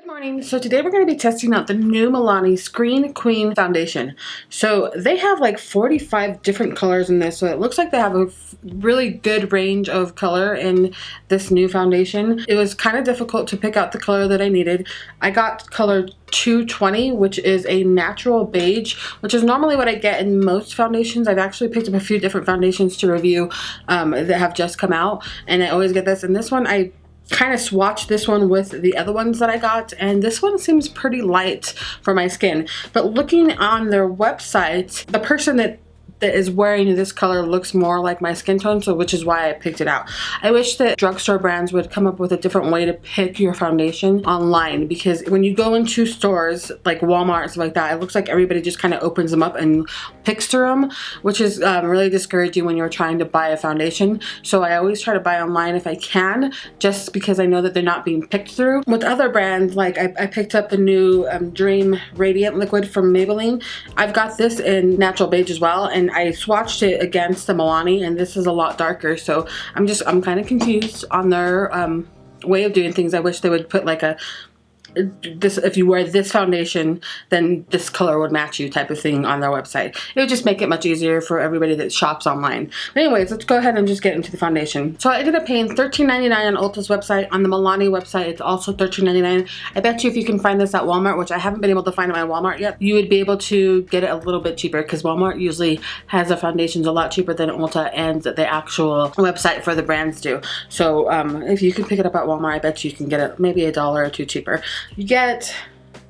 Morning. So today we're going to be testing out the new Milani Screen Queen foundation. So they have like 45 different colors in this, so it looks like they have a really good range of color in this new foundation. It was kind of difficult to pick out the color that I needed. I got color 220, which is a natural beige, which is normally what I get in most foundations. I've actually picked up a few different foundations to review that have just come out, and I always get this. And this one, I kind of swatched this one with the other ones that I got, and this one seems pretty light for my skin. But looking on their website, the person that is wearing this color looks more like my skin tone, so which is why I picked it out. I wish that drugstore brands would come up with a different way to pick your foundation online, because when you go into stores like Walmart and stuff like that, it looks like everybody just kind of opens them up and picks through them, which is really discouraging when you're trying to buy a foundation. So I always try to buy online if I can, just because I know that they're not being picked through. With other brands, like I picked up the new Dream Radiant Liquid from Maybelline. I've got this in natural beige as well, and I swatched it against the Milani, and this is a lot darker, so I'm kind of confused on their way of doing things. I wish they would put like if you wear this foundation, then this color would match you type of thing on their website. It would just make it much easier for everybody that shops online. But anyways, let's go ahead and just get into the foundation. So I ended up paying $13.99 on Ulta's website. On the Milani website, it's also $13.99. I bet you if you can find this at Walmart, which I haven't been able to find at my Walmart yet, you would be able to get it a little bit cheaper, because Walmart usually has the foundations a lot cheaper than Ulta and the actual website for the brands do. So if you can pick it up at Walmart, I bet you can get it maybe $1 or $2 cheaper. You get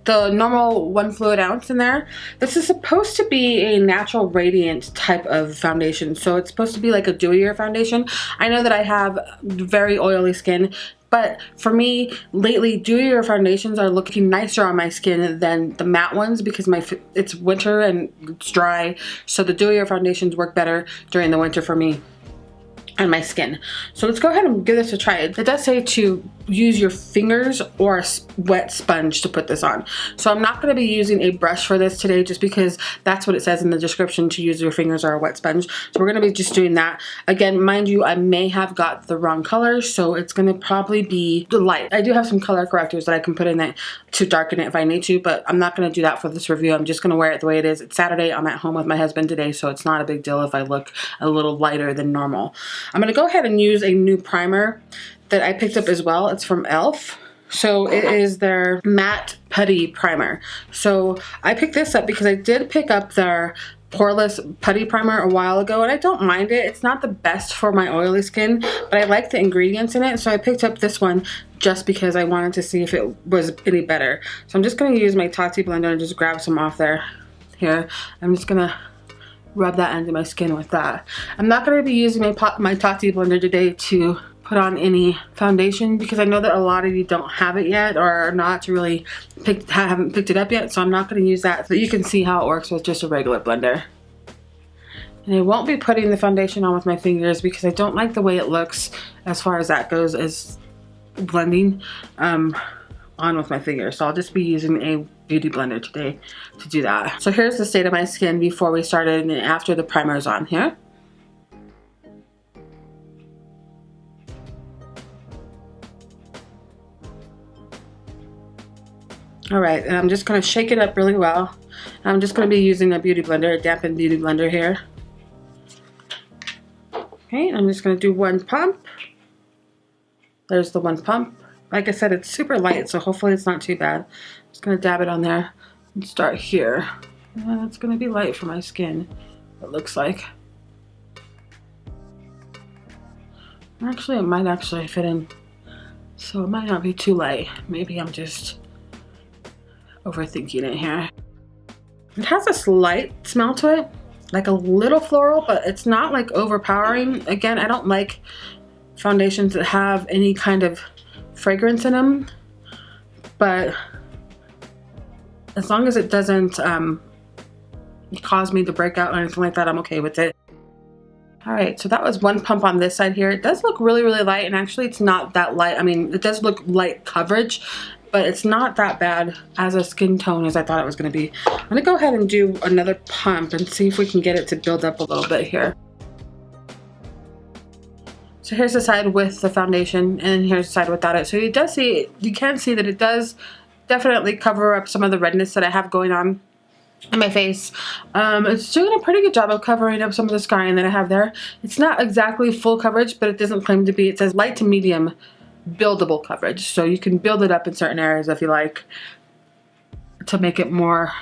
the normal 1 fluid ounce in there. This is supposed to be a natural radiant type of foundation, so it's supposed to be like a dewier foundation. I know that I have very oily skin, but for me lately, dewier foundations are looking nicer on my skin than the matte ones, because it's winter and it's dry, so the dewier foundations work better during the winter for me and my skin. So let's go ahead and give this a try. It does say to use your fingers or a wet sponge to put this on. So I'm not going to be using a brush for this today, just because that's what it says in the description, to use your fingers or a wet sponge. So we're going to be just doing that. Again, mind you, I may have got the wrong color, so it's going to probably be light. I do have some color correctors that I can put in it to darken it if I need to, but I'm not going to do that for this review. I'm just going to wear it the way it is. It's Saturday. I'm at home with my husband today, so it's not a big deal if I look a little lighter than normal. I'm going to go ahead and use a new primer that I picked up as well. It's from e.l.f. So it is their matte putty primer. So I picked this up because I did pick up their poreless putty primer a while ago, and I don't mind it. It's not the best for my oily skin, but I like the ingredients in it, so I picked up this one just because I wanted to see if it was any better. So I'm just going to use my Tati blender and just grab some off there. Here, I'm just going to rub that into my skin with that. I'm not going to be using my Tati blender today to put on any foundation, because I know that a lot of you don't have it yet, or are not really haven't picked it up yet, so I'm not going to use that, so you can see how it works with just a regular blender. And I won't be putting the foundation on with my fingers, because I don't like the way it looks as far as that goes, as blending on with my fingers. So I'll just be using a beauty blender today to do that. So here's the state of my skin before we started and after the primer's on here. All right, and I'm just going to shake it up really well. I'm just going to be using a beauty blender, a dampened beauty blender here. Okay, I'm just going to do 1 pump. There's the 1 pump. Like I said, it's super light, so hopefully it's not too bad. I'm just going to dab it on there and start here. And it's going to be light for my skin, it looks like. Actually, it might actually fit in, so it might not be too light. Maybe I'm just overthinking it here. It has a slight smell to it, like a little floral, but it's not like overpowering. Again, I don't like foundations that have any kind of fragrance in them, but as long as it doesn't cause me to break out or anything like that, I'm okay with it. All right, so that was 1 pump on this side here. It does look really, really light, and actually it's not that light. I mean, it does look light coverage, but it's not that bad as a skin tone as I thought it was going to be. I'm going to go ahead and do another pump and see if we can get it to build up a little bit here. So here's the side with the foundation, and here's the side without it. So you can see that it does definitely cover up some of the redness that I have going on in my face. It's doing a pretty good job of covering up some of the scarring that I have there. It's not exactly full coverage, but it doesn't claim to be. It says light to medium buildable coverage, so you can build it up in certain areas if you like to make it more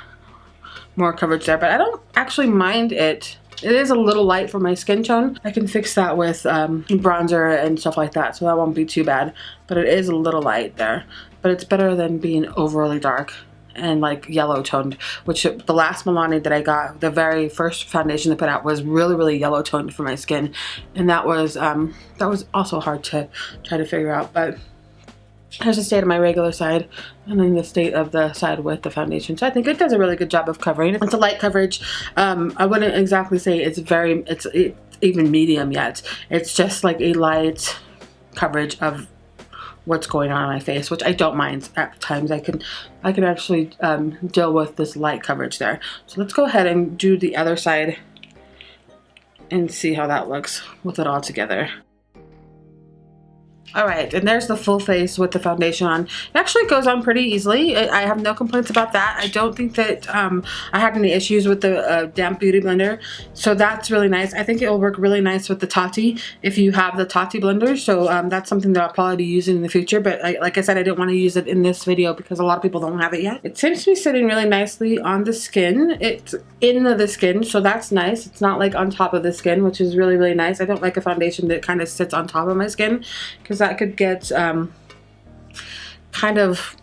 coverage there. But I don't actually mind it. It is a little light for my skin tone. I can fix that with bronzer and stuff like that, so that won't be too bad. But it is a little light there. But it's better than being overly dark and like yellow toned, which the last Milani that I got, the very first foundation they put out, was really yellow toned for my skin, and that was also hard to try to figure out. But here's the state of my regular side, and then the state of the side with the foundation. So I think it does a really good job of covering. It's a light coverage. I wouldn't exactly say it's even medium yet. It's just like a light coverage of what's going on my face, which I don't mind at times. I can actually deal with this light coverage there. So let's go ahead and do the other side and see how that looks with it all together. Alright, and there's the full face with the foundation on. It actually goes on pretty easily. I have no complaints about that. I don't think that I had any issues with the damp beauty blender, so that's really nice. I think it will work really nice with the Tati if you have the Tati blender, so that's something that I'll probably be using in the future. But like I said, I didn't want to use it in this video because a lot of people don't have it yet. It seems to be sitting really nicely on the skin. It's in the skin, so that's nice. It's not like on top of the skin, which is really nice. I don't like a foundation that kind of sits on top of my skin, because that could get kind of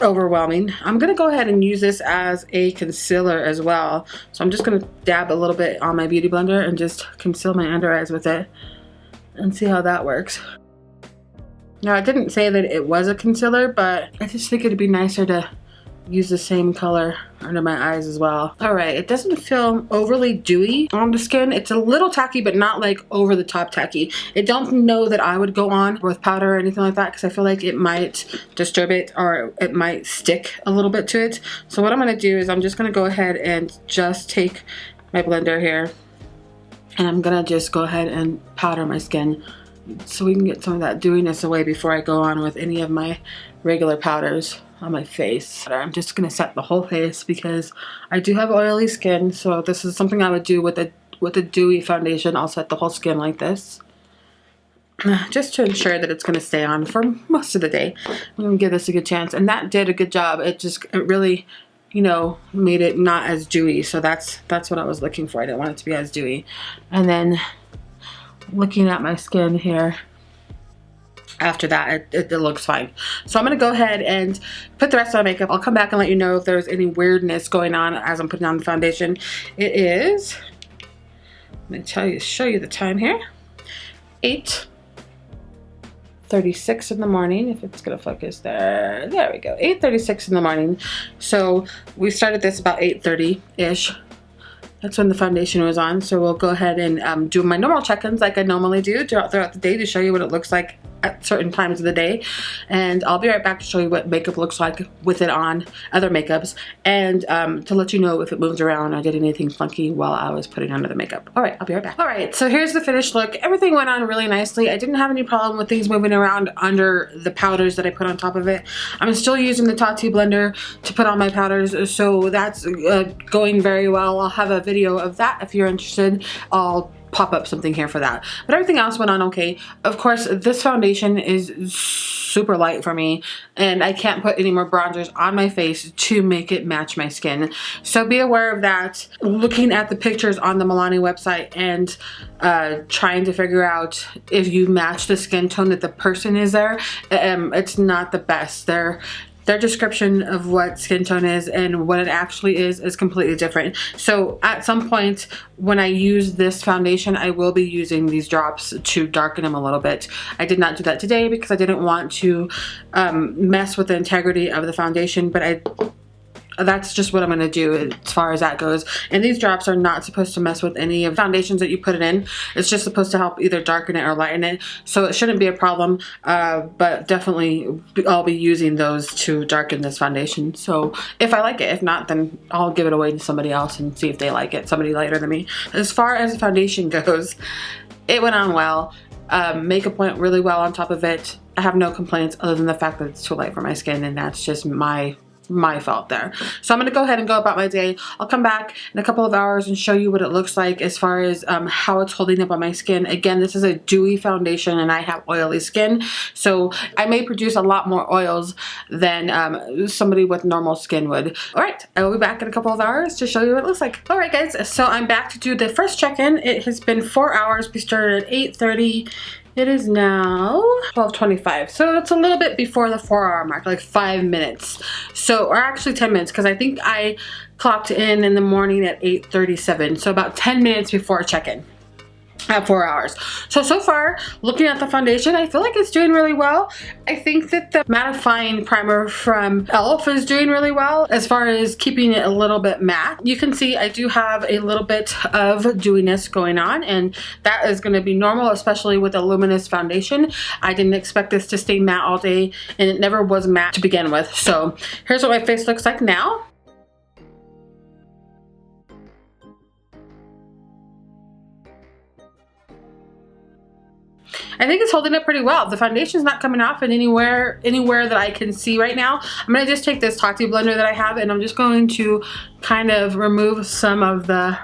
overwhelming. I'm gonna go ahead and use this as a concealer as well. So I'm just gonna dab a little bit on my beauty blender and just conceal my under eyes with it and see how that works. Now, I didn't say that it was a concealer, but I just think it'd be nicer to use the same color under my eyes as well. Alright, it doesn't feel overly dewy on the skin. It's a little tacky, but not like over the top tacky. I don't know that I would go on with powder or anything like that, because I feel like it might disturb it, or it might stick a little bit to it. So what I'm going to do is I'm just going to go ahead and just take my blender here, and I'm going to just go ahead and powder my skin so we can get some of that dewiness away before I go on with any of my regular powders on my face. I'm just gonna set the whole face because I do have oily skin, so this is something I would do with a dewy foundation. I'll set the whole skin like this, just to ensure that it's gonna stay on for most of the day. I'm gonna give this a good chance, and that did a good job. It really, you know, made it not as dewy. So that's what I was looking for. I didn't want it to be as dewy. And then looking at my skin here, after that, it looks fine. So I'm going to go ahead and put the rest of my makeup. I'll come back and let you know if there's any weirdness going on as I'm putting on the foundation. It is, let me show you the time here, 8:36 in the morning, if it's going to focus there. There we go, 8:36 in the morning. So we started this about 8:30-ish. That's when the foundation was on. So we'll go ahead and do my normal check-ins like I normally do throughout the day, to show you what it looks like at certain times of the day. And I'll be right back to show you what makeup looks like with it on, other makeups, and to let you know if it moved around or did anything funky while I was putting on the makeup. Alright, I'll be right back. Alright, so here's the finished look. Everything went on really nicely. I didn't have any problem with things moving around under the powders that I put on top of it. I'm still using the Tati blender to put on my powders, so that's going very well. I'll have a video of that if you're interested. I'll pop up something here for that. But everything else went on okay. Of course, this foundation is super light for me, and I can't put any more bronzers on my face to make it match my skin. So be aware of that. Looking at the pictures on the Milani website and trying to figure out if you match the skin tone that the person is there, it's not the best. Their description of what skin tone is and what it actually is completely different. So at some point when I use this foundation, I will be using these drops to darken them a little bit. I did not do that today because I didn't want to mess with the integrity of the foundation, but that's just what I'm going to do as far as that goes. And these drops are not supposed to mess with any of the foundations that you put it in. It's just supposed to help either darken it or lighten it. So it shouldn't be a problem, but definitely I'll be using those to darken this foundation. So if I like it, if not, then I'll give it away to somebody else and see if they like it, somebody lighter than me. As far as the foundation goes, it went on well. Makeup went really well on top of it. I have no complaints other than the fact that it's too light for my skin, and that's just my fault there. So I'm gonna go ahead and go about my day. I'll come back in a couple of hours and show you what it looks like as far as how it's holding up on my skin. Again, this is a dewy foundation and I have oily skin, so I may produce a lot more oils than somebody with normal skin would. All right, I will be back in a couple of hours to show you what it looks like. All right, guys, so I'm back to do the first check-in. It has been 4 hours. We started at 8:30. It is now 12:25, so it's a little bit before the 4-hour mark, like 5 minutes. So, or actually 10 minutes, because I think I clocked in the morning at 8:37, so about 10 minutes before check-in at 4 hours. So far, looking at the foundation, I feel like it's doing really well. I think that the mattifying primer from e.l.f. is doing really well as far as keeping it a little bit matte. You can see I do have a little bit of dewiness going on, and that is going to be normal, especially with a luminous foundation. I didn't expect this to stay matte all day, and it never was matte to begin with. So here's what my face looks like now. I think it's holding up pretty well. The foundation's not coming off in anywhere that I can see right now. I'm gonna just take this Tati blender that I have, and I'm just going to kind of remove some of the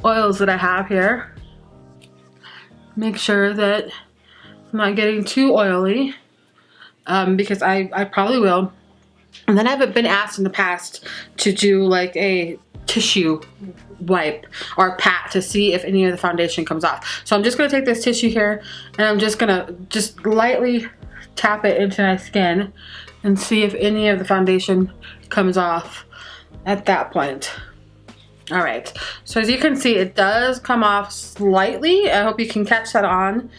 oils that I have here. Make sure that I'm not getting too oily, because I probably will. And then I haven't been asked in the past to do like a tissue wipe or pat to see if any of the foundation comes off. So I'm just gonna take this tissue here and I'm just gonna lightly tap it into my skin and see if any of the foundation comes off at that point. All right, so as you can see, it does come off slightly. I hope you can catch that on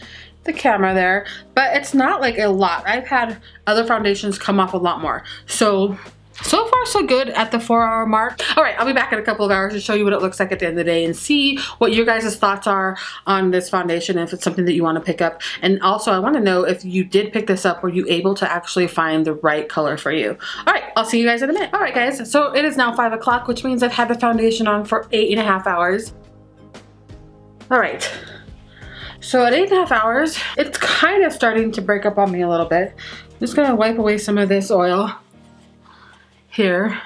the camera there, but it's not like a lot. I've had other foundations come off a lot more. So far so good at the 4-hour mark. All right, I'll be back in a couple of hours to show you what it looks like at the end of the day and see what your guys' thoughts are on this foundation, if it's something that you want to pick up. And also I want to know, if you did pick this up, were you able to actually find the right color for you? All right, I'll see you guys in a minute. All right, guys, so it is now 5 o'clock, which means I've had the foundation on for 8.5 hours. All right. So at 8.5 hours, it's kind of starting to break up on me a little bit. I'm just gonna wipe away some of this oil here.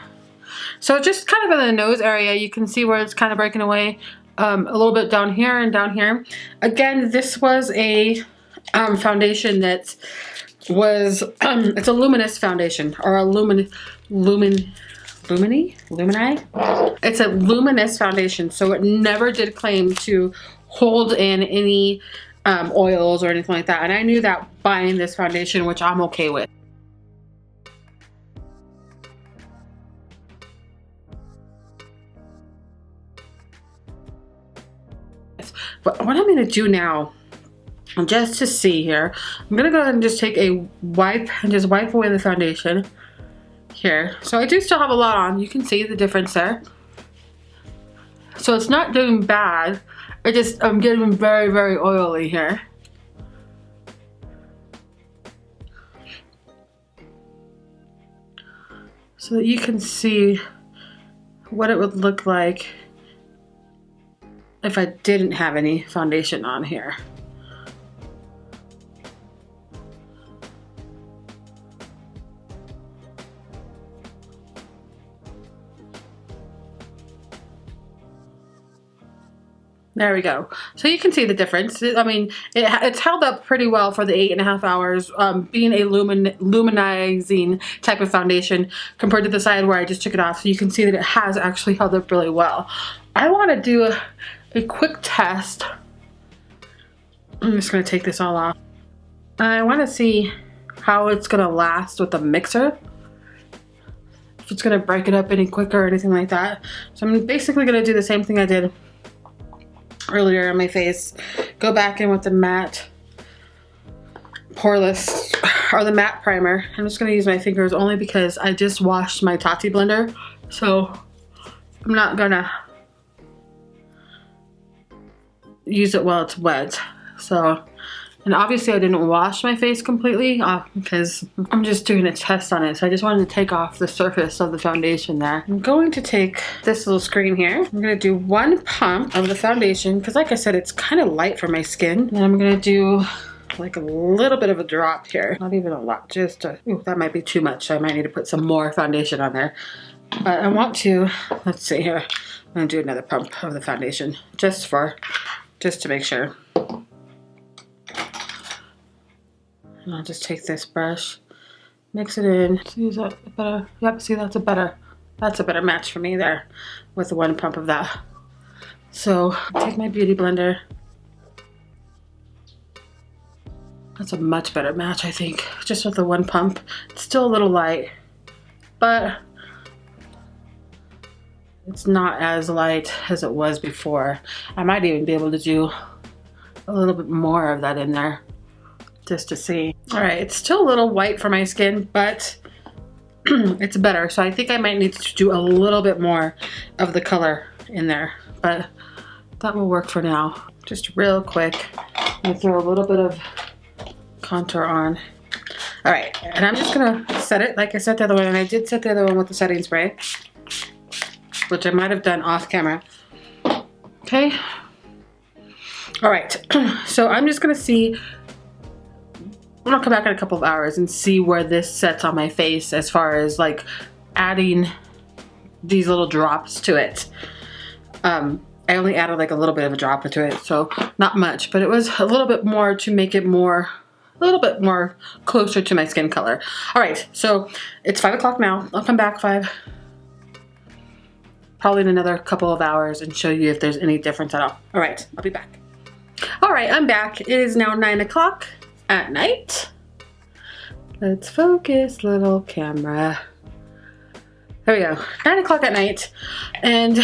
So just kind of in the nose area, you can see where it's kind of breaking away a little bit down here and down here. Again, this was a foundation that was, it's a luminous foundation, or a lumini? It's a luminous foundation, so it never did claim to hold in any oils or anything like that. And I knew that buying this foundation, which I'm okay with. But what I'm gonna do now, just to see here, I'm gonna go ahead and just take a wipe and just wipe away the foundation here. So I do still have a lot on. You can see the difference there. So it's not doing bad. I'm getting very, very oily here. So that you can see what it would look like if I didn't have any foundation on here. There we go. So you can see the difference. I mean, it's held up pretty well for the 8.5 hours, being a luminizing type of foundation compared to the side where I just took it off. So you can see that it has actually held up really well. I want to do a quick test. I'm just going to take this all off. I want to see how it's going to last with the mixer. If it's going to break it up any quicker or anything like that. So I'm basically going to do the same thing I did earlier on my face. Go back in with the matte poreless, or the matte primer. I'm just going to use my fingers only because I just washed my Tati blender. So I'm not going to use it while it's wet. So, and obviously I didn't wash my face completely because I'm just doing a test on it. So I just wanted to take off the surface of the foundation there. I'm going to take this little screen here. I'm going to do 1 pump of the foundation because, like I said, it's kind of light for my skin. And I'm going to do like a little bit of a drop here. Not even a lot, just a, ooh, that might be too much. I might need to put some more foundation on there. But I want to, let's see here. I'm gonna do another pump of the foundation just to make sure. And I'll just take this brush, mix it in. See, is that better? Yep, see, that's a better match for me there with the one pump of that. So take my beauty blender. That's a much better match, I think, just with the one pump. It's still a little light, but it's not as light as it was before. I might even be able to do a little bit more of that in there just to see. All right, it's still a little white for my skin, but it's better. So I think I might need to do a little bit more of the color in there, but that will work for now. Just real quick, I'm gonna throw a little bit of contour on. All right, and I'm just gonna set it like I set the other one, and I did set the other one with the setting spray, which I might have done off camera. Okay. All right, so I'm just gonna see, I'm gonna come back in a couple of hours and see where this sets on my face as far as like adding these little drops to it. I only added like a little bit of a drop into it, so not much, but it was a little bit more to make it more, a little bit more closer to my skin color. All right, so it's 5 o'clock now. I'll come back probably in another couple of hours and show you if there's any difference at all. All right, I'll be back. All right, I'm back. It is now 9 o'clock at night. Let's focus, little camera. There we go, 9 o'clock at night, and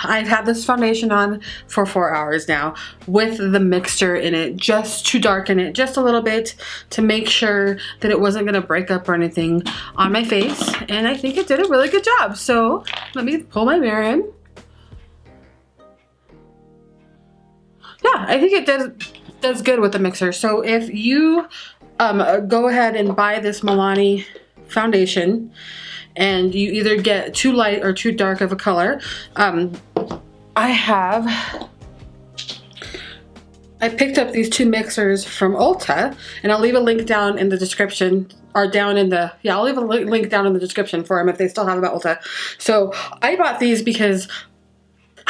I've had this foundation on for 4 hours now with the mixture in it, just to darken it just a little bit to make sure that it wasn't gonna break up or anything on my face, and I think it did a really good job. So let me pull my mirror in. Yeah, I think it does good with the mixer. So if you go ahead and buy this Milani foundation, and you either get too light or too dark of a color, I picked up these two mixers from ULTA, and I'll leave a link down in the description, or down in the, yeah, I'll leave a link down in the description for them if they still have them at ULTA. So I bought these because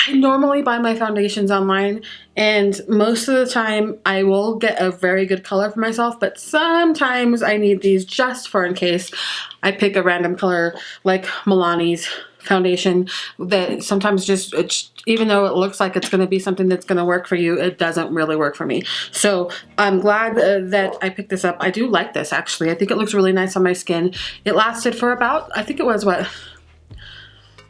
I normally buy my foundations online, and most of the time I will get a very good color for myself, but sometimes I need these just for in case I pick a random color like Milani's foundation that sometimes just, even though it looks like it's going to be something that's going to work for you, it doesn't really work for me. So I'm glad that I picked this up. I do like this, actually. I think it looks really nice on my skin. It lasted for about, I think it was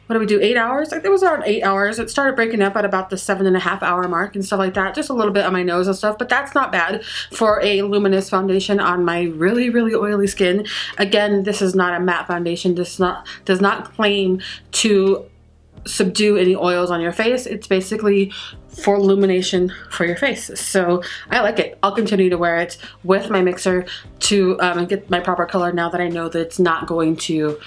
what do we do, 8 hours? I think it was around 8 hours. It started breaking up at about the 7.5 hour mark and stuff like that. Just a little bit on my nose and stuff, but that's not bad for a luminous foundation on my really, really oily skin. Again, this is not a matte foundation. This does not claim to subdue any oils on your face. It's basically for illumination for your face. So I like it. I'll continue to wear it with my mixer to get my proper color now that I know that it's not going to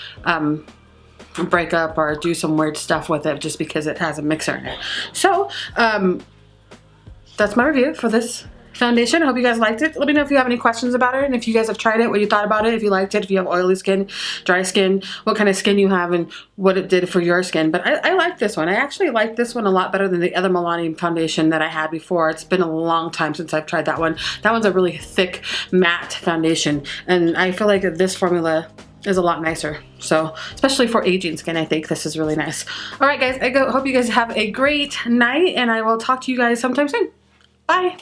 break up or do some weird stuff with it just because it has a mixer in it. So that's my review for this foundation. I hope you guys liked it. Let me know if you have any questions about it, and if you guys have tried it, what you thought about it, if you liked it, if you have oily skin, dry skin, what kind of skin you have, and what it did for your skin. But I like this one. I actually like this one a lot better than the other Milani foundation that I had before. It's been a long time since I've tried that one. That one's a really thick matte foundation, and I feel like this formula is a lot nicer. So especially for aging skin, I think this is really nice. All right, guys, hope you guys have a great night, and I will talk to you guys sometime soon. Bye.